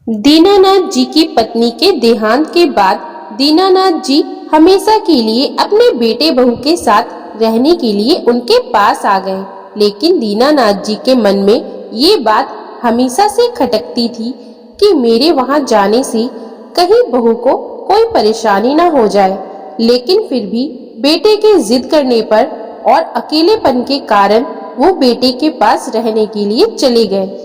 दीनानाथ जी की पत्नी के देहांत के बाद दीनानाथ जी हमेशा के लिए अपने बेटे बहू के साथ रहने के लिए उनके पास आ गए। लेकिन दीनानाथ जी के मन में ये बात हमेशा से खटकती थी कि मेरे वहां जाने से कहीं बहू को कोई परेशानी न हो जाए। लेकिन फिर भी बेटे के जिद करने पर और अकेलेपन के कारण वो बेटे के पास रहने के लिए चले गए।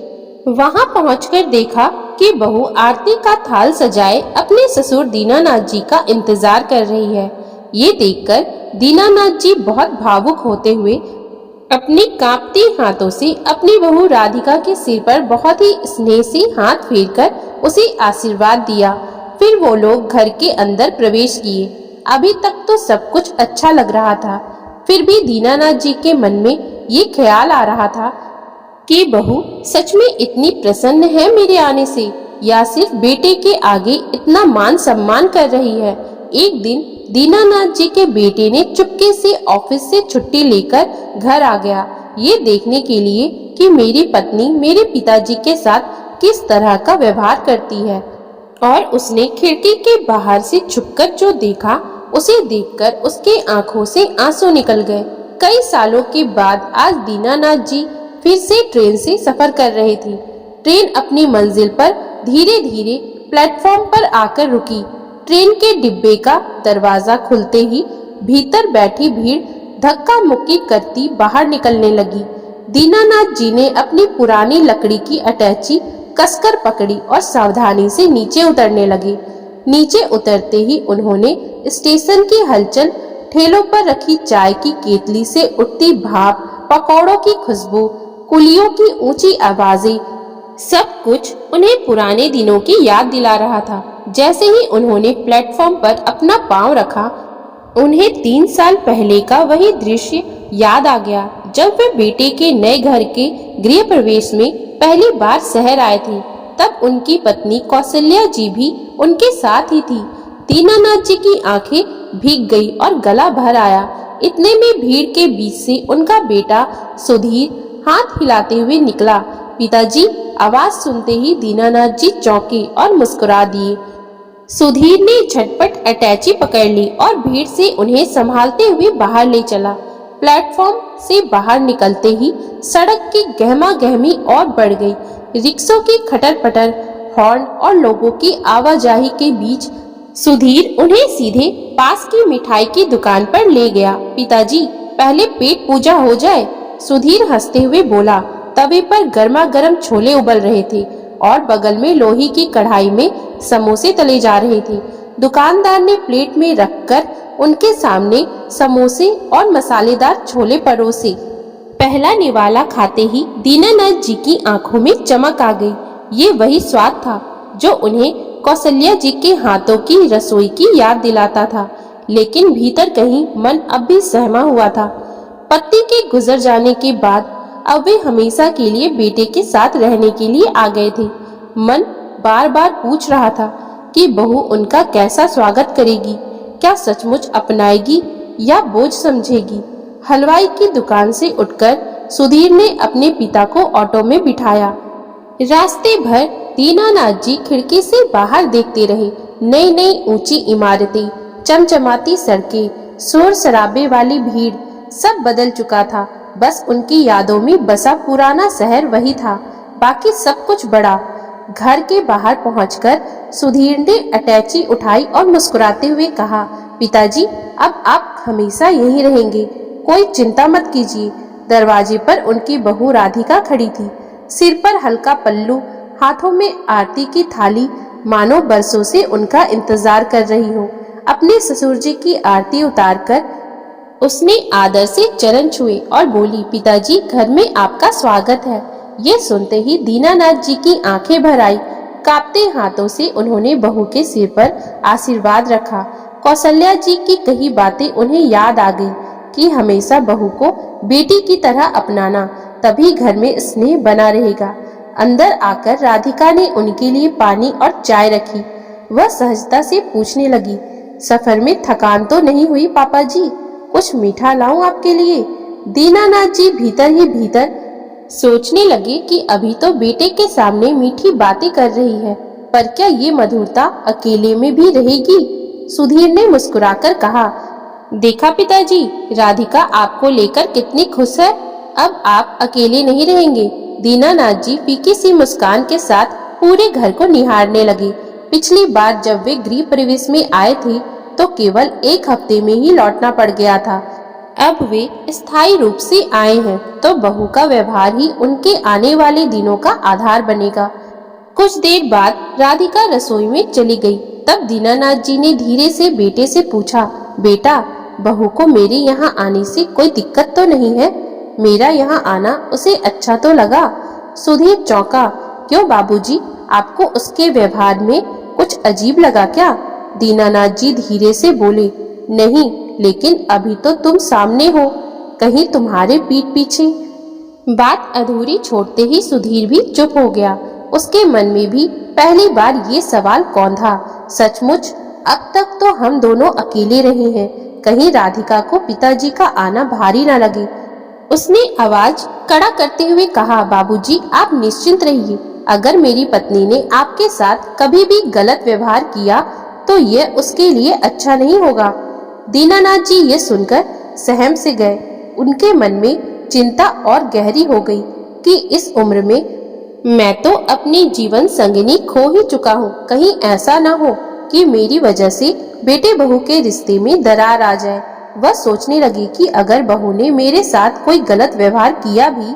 वहां पहुंचकर देखा कि बहू आरती का थाल सजाए अपने ससुर दीनानाथ जी का इंतजार कर रही है। ये देखकर दीनानाथ जी बहुत भावुक होते हुए अपनी कांपती हाथों से अपनी बहू राधिका के सिर पर बहुत ही स्नेह से हाथ फेरकर उसे आशीर्वाद दिया। फिर वो लोग घर के अंदर प्रवेश किए। अभी तक तो सब कुछ अच्छा लग रहा था, फिर भी दीनानाथ जी के मन में ये ख्याल आ रहा था कि बहू सच में इतनी प्रसन्न है मेरे आने से, या सिर्फ बेटे के आगे इतना मान सम्मान कर रही है। एक दिन दीनानाथ जी के बेटे ने चुपके से ऑफिस से छुट्टी लेकर घर आ गया, ये देखने के लिए कि मेरी पत्नी मेरे पिताजी के साथ किस तरह का व्यवहार करती है। और उसने खिड़की के बाहर से छुपकर जो देखा, उसे देखकर उसके आंखों से आंसू निकल गए। कई सालों के बाद आज दीनानाथ जी फिर से ट्रेन से सफर कर रहे थे। ट्रेन अपनी मंजिल पर धीरे धीरे प्लेटफॉर्म पर आकर रुकी। ट्रेन के डिब्बे का दरवाजा खुलते ही भीतर बैठी भीड़ धक्का मुक्की करती बाहर निकलने लगी। दीनानाथ जी ने अपनी पुरानी लकड़ी की अटैची कसकर पकड़ी और सावधानी से नीचे उतरने लगे। नीचे उतरते ही उन्होंने स्टेशन की हलचल, ठेलों पर रखी चाय की केतली से उठती भाप, पकौड़ों की खुशबू, कुलियों की ऊंची आवाजें, सब कुछ उन्हें पुराने दिनों की याद दिला रहा था। जैसे ही उन्होंने प्लेटफॉर्म पर अपना पांव रखा, उन्हें 3 साल पहले का वही दृश्य याद आ गया, जब वे बेटे के नए घर के गृह प्रवेश में पहली बार शहर आए थे। तब उनकी पत्नी कौशल्या जी भी उनके साथ ही थी। दीनानाथ जी की आंखें भीग गई और गला भर आया। इतने में भीड़ के बीच से उनका बेटा सुधीर हाथ हिलाते हुए निकला। पिताजी, आवाज सुनते ही दीनानाथ जी चौंके और मुस्कुरा दिए। सुधीर ने झटपट अटैची पकड़ ली और भीड़ से उन्हें संभालते हुए बाहर ले चला। प्लेटफॉर्म से बाहर निकलते ही सड़क की गहमा गहमी और बढ़ गई। रिक्शों की खटर पटर, हॉर्न और लोगों की आवाजाही के बीच सुधीर उन्हें सीधे पास की मिठाई की दुकान पर ले गया। पिताजी, पहले पेट पूजा हो जाए, सुधीर हंसते हुए बोला। तवे पर गर्मा गर्म छोले उबल रहे थे और बगल में लोहे की कढ़ाई में समोसे तले जा रहे थे। दुकानदार ने प्लेट में रखकर उनके सामने समोसे और मसालेदार छोले परोसे। पहला निवाला खाते ही दीनानाथ जी की आंखों में चमक आ गई। ये वही स्वाद था जो उन्हें कौशल्या जी के हाथों की रसोई की याद दिलाता था। लेकिन भीतर कहीं मन अब भी सहमा हुआ था। पति के गुजर जाने के बाद अब वे हमेशा के लिए बेटे के साथ रहने के लिए आ गए थे। मन बार बार पूछ रहा था कि बहू उनका कैसा स्वागत करेगी, क्या सचमुच अपनाएगी या बोझ समझेगी। हलवाई की दुकान से उठकर सुधीर ने अपने पिता को ऑटो में बिठाया। रास्ते भर दीनानाथ जी खिड़की से बाहर देखते रहे। नई नई ऊंची इमारतें, चमचमाती सड़कें, शोर शराबे वाली भीड़, सब बदल चुका था। बस उनकी यादों में बसा पुराना शहर वही था, बाकी सब कुछ बड़ा। घर के बाहर पहुंचकर सुधीर ने अटैची उठाई और मुस्कुराते हुए कहा, पिताजी, अब आप हमेशा यहीं रहेंगे, कोई चिंता मत कीजिए। दरवाजे पर उनकी बहू राधिका खड़ी थी, सिर पर हल्का पल्लू, हाथों में आरती की थाली, मानो बरसों से उनका इंतजार कर रही हो। अपने ससुर जी की आरती उतारकर उसने आदर से चरण छुए और बोली, पिताजी, घर में आपका स्वागत है। ये सुनते ही दीनानाथ जी की आंखें भर आई। कांपते हाथों से उन्होंने बहू के सिर पर आशीर्वाद रखा। कौशल्या जी की कही बातें उन्हें याद आ गई कि हमेशा बहू को बेटी की तरह अपनाना, तभी घर में स्नेह बना रहेगा। अंदर आकर राधिका ने उनके लिए पानी और चाय रखी। वह सहजता से पूछने लगी, सफर में थकान तो नहीं हुई पापा जी? कुछ मीठा लाऊं आपके लिए? दीनानाथ जी भीतर ही भीतर सोचने लगे कि अभी तो बेटे के सामने मीठी बातें कर रही है, पर क्या ये मधुरता अकेले में भी रहेगी? सुधीर ने मुस्कुराकर कहा, देखा पिताजी, राधिका आपको लेकर कितनी खुश है। अब आप अकेले नहीं रहेंगे। दीनानाथ जी फीकी सी मुस्कान के साथ पूरे घर को निहारने लगे। पिछली बार जब वे गृह प्रवेश में आए थे तो केवल 1 हफ्ते में ही लौटना पड़ गया था। अब वे स्थायी रूप से आए हैं तो बहू का व्यवहार ही उनके आने वाले दिनों का आधार बनेगा। कुछ देर बाद राधिका रसोई में चली गई। तब दीनानाथ जी ने धीरे से बेटे से पूछा, बेटा, बहू को मेरे यहाँ आने से कोई दिक्कत तो नहीं है? मेरा यहाँ आना उसे अच्छा तो लगा? सुधीर चौंका। क्यों बाबूजी, आपको उसके व्यवहार में कुछ अजीब लगा क्या? दीनानाथ जी धीरे से बोले, नहीं, लेकिन अभी तो तुम सामने हो, कहीं तुम्हारे पीठ पीछे। बात अधूरी छोड़ते ही सुधीर भी चुप हो गया। उसके मन में भी पहली बार ये सवाल कौंधा, सचमुच अब तक तो हम दोनों अकेले रहे हैं, कहीं राधिका को पिताजी का आना भारी न लगे। उसने आवाज कड़ा करते हुए कहा, बाबूजी, आप निश्चिंत रहिए। अगर मेरी पत्नी ने आपके साथ कभी भी गलत व्यवहार किया तो यह उसके लिए अच्छा नहीं होगा। दीनानाथ जी ये सुनकर सहम से गए। उनके मन में चिंता और गहरी हो गई कि इस उम्र में मैं तो अपनी जीवन संगिनी खो ही चुका हूँ। कहीं ऐसा ना हो कि मेरी वजह से बेटे बहू के रिश्ते में दरार आ जाए। वह सोचने लगी कि अगर बहू ने मेरे साथ कोई गलत व्यवहार किया भी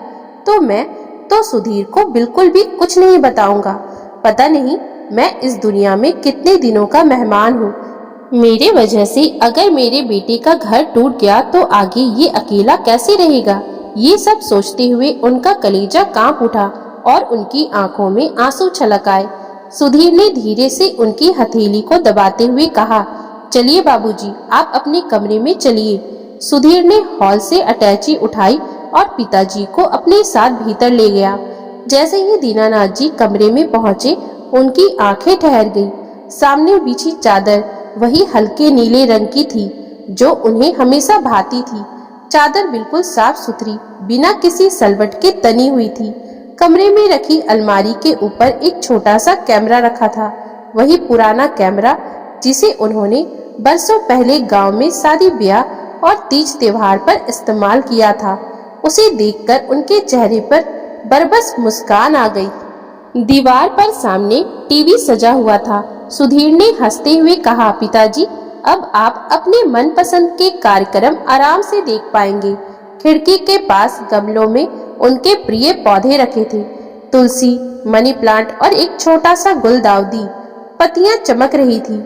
तो मैं तो सुधीर को बिल्कुल भी कुछ नहीं बताऊंगा। पता नहीं मैं इस दुनिया में कितने दिनों का मेहमान हूँ। मेरे वजह से अगर मेरे बेटे का घर टूट गया तो आगे ये अकेला कैसे रहेगा? ये सब सोचते हुए उनका कलेजा कांप उठा और उनकी आंखों में आंसू छलक आए। सुधीर ने धीरे से उनकी हथेली को दबाते हुए कहा, चलिए बाबूजी, आप अपने कमरे में चलिए। सुधीर ने हॉल से अटैची उठाई और पिताजी को अपने साथ भीतर ले गया। जैसे ही दीनानाथ जी कमरे में पहुंचे, उनकी आंखें ठहर गई। सामने बिछी चादर वही हल्के नीले रंग की थी जो उन्हें हमेशा भाती थी। चादर बिल्कुल साफ सुथरी, बिना किसी सलवट के तनी हुई थी। कमरे में रखी अलमारी के ऊपर एक छोटा सा कैमरा रखा था, वही पुराना कैमरा जिसे उन्होंने बरसों पहले गांव में शादी ब्याह और तीज त्योहार पर इस्तेमाल किया था। उसे देखकर उनके चेहरे पर बरबस मुस्कान आ गई। दीवार पर सामने टीवी सजा हुआ था। सुधीर ने हंसते हुए कहा, पिताजी, अब आप अपने मनपसंद के कार्यक्रम आराम से देख पाएंगे। खिड़की के पास गमलों में उनके प्रिय पौधे रखे थे, तुलसी, मनी प्लांट और एक छोटा सा गुलदाउदी। पत्तियां चमक रही थी,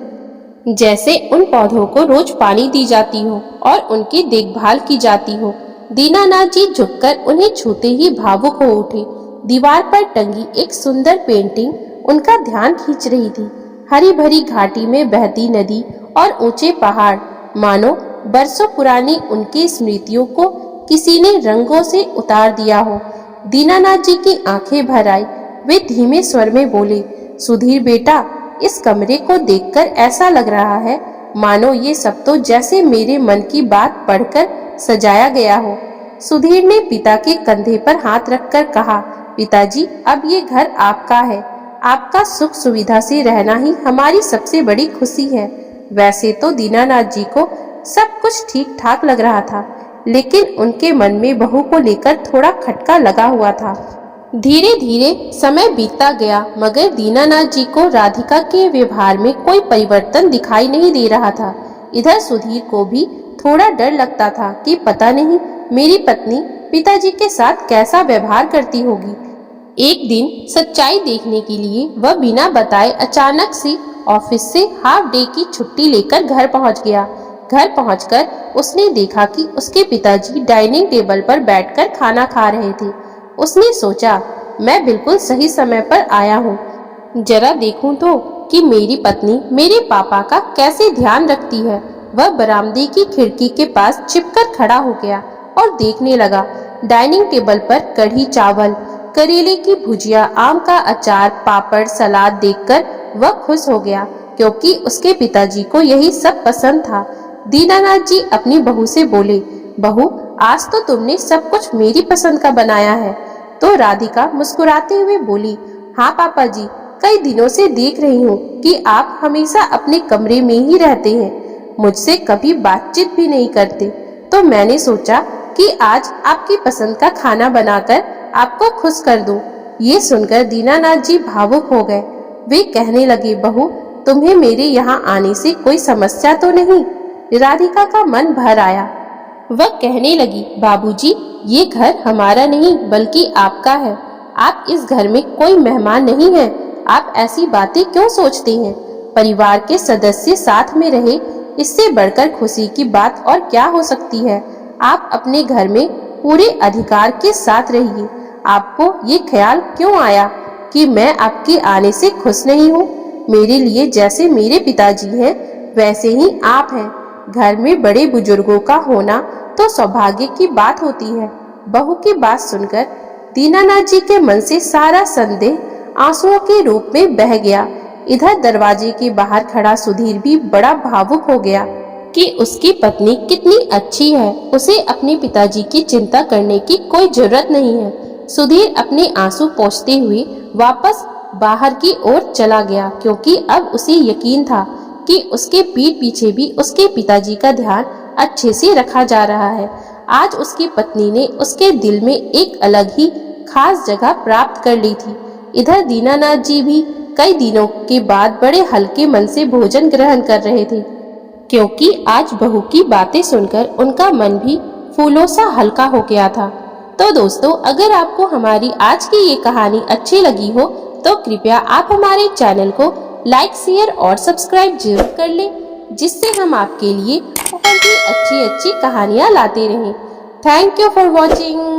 जैसे उन पौधों को रोज पानी दी जाती हो और उनकी देखभाल की जाती हो। दीनानाथ जी झुककर उन्हें छूते ही भावुक हो उठे। दीवार पर टंगी एक सुंदर पेंटिंग उनका ध्यान खींच रही थी। हरी भरी घाटी में बहती नदी और ऊंचे पहाड़, मानो बरसों पुरानी उनकी स्मृतियों को किसी ने रंगों से उतार दिया हो। दीनानाथ जी की आंखें भर आई। वे धीमे स्वर में बोले, सुधीर बेटा, इस कमरे को देखकर ऐसा लग रहा है मानो ये सब तो जैसे मेरे मन की बात पढ़कर सजाया गया हो। सुधीर ने पिता के कंधे पर हाथ रखकर कहा, पिताजी, अब ये घर आपका है। आपका सुख सुविधा से रहना ही हमारी सबसे बड़ी खुशी है। वैसे तो दीनानाथ जी को सब कुछ ठीक ठाक लग रहा था, लेकिन उनके मन में बहू को लेकर थोड़ा खटका लगा हुआ था। धीरे धीरे समय बीतता गया, मगर दीनानाथ जी को राधिका के व्यवहार में कोई परिवर्तन दिखाई नहीं दे रहा था। इधर सुधीर को भी थोड़ा डर लगता था कि पता नहीं मेरी पत्नी पिताजी के साथ कैसा व्यवहार करती होगी। एक दिन सच्चाई देखने के लिए वह बिना बताए अचानक से ऑफिस से हाफ डे की छुट्टी लेकर घर पहुंच गया। घर पहुंचकर उसने देखा कि उसके पिताजी डाइनिंग टेबल पर बैठकर खाना खा रहे थे। उसने सोचा, मैं बिल्कुल सही समय पर आया हूँ, जरा देखूं तो कि मेरी पत्नी मेरे पापा का कैसे ध्यान रखती है। वह बरामदे की खिड़की के पास छिपकर खड़ा हो गया और देखने लगा। डाइनिंग टेबल पर कढ़ी चावल, करेले की भुजिया, आम का अचार, पापड़, सलाद देखकर वह खुश हो गया, क्योंकि उसके पिताजी को यही सब पसंद था। दीनानाथ जी अपनी बहू से बोले, बहू, आज तो तुमने सब कुछ मेरी पसंद का बनाया है। तो राधिका मुस्कुराते हुए बोली, हाँ पापा जी, कई दिनों से देख रही हूँ कि आप हमेशा अपने कमरे में ही रहते हैं, मुझसे कभी बातचीत भी नहीं करते। तो मैंने सोचा कि आज आपकी पसंद का खाना बनाकर आपको खुश कर दूं। ये सुनकर दीनानाथ जी भावुक हो गए। वे कहने लगे, बहू, तुम्हें मेरे यहाँ आने से कोई समस्या तो नहीं? राधिका का मन भर आया। वह कहने लगी, बाबूजी, ये घर हमारा नहीं बल्कि आपका है। आप इस घर में कोई मेहमान नहीं है। आप ऐसी बातें क्यों सोचते हैं? परिवार के सदस्य साथ में रहे, इससे बढ़कर खुशी की बात और क्या हो सकती है? आप अपने घर में पूरे अधिकार के साथ रहिए। आपको ये ख्याल क्यों आया कि मैं आपके आने से खुश नहीं हूँ? मेरे लिए जैसे मेरे पिताजी हैं, वैसे ही आप हैं। घर में बड़े बुजुर्गों का होना तो सौभाग्य की बात होती है। बहू की बात सुनकर दीनानाथ जी के मन से सारा संदेह आंसुओं के रूप में बह गया। इधर दरवाजे के बाहर खड़ा सुधीर भी बड़ा भावुक हो गया कि उसकी पत्नी कितनी अच्छी है। उसे अपने पिताजी की चिंता करने की कोई जरूरत नहीं है। सुधीर अपने आंसू पोंछते हुए वापस बाहर की ओर चला गया, क्योंकि अब उसे यकीन था कि उसके पीठ पीछे भी उसके पिताजी का ध्यान अच्छे से रखा जा रहा है। आज उसकी पत्नी ने उसके दिल में एक अलग ही खास जगह प्राप्त कर ली थी। इधर दीनानाथ जी भी कई दिनों के बाद बड़े हल्के मन से भोजन ग्रहण कर रहे थे, क्योंकि आज बहू की बातें सुनकर उनका मन भी फूलों सा हल्का हो गया था। तो दोस्तों, अगर आपको हमारी आज की ये कहानी अच्छी लगी हो तो कृपया आप हमारे चैनल को लाइक, शेयर और सब्सक्राइब जरूर कर लें, जिससे हम आपके लिए बहुत ही अच्छी अच्छी कहानियाँ लाते रहें। Thank you for watching.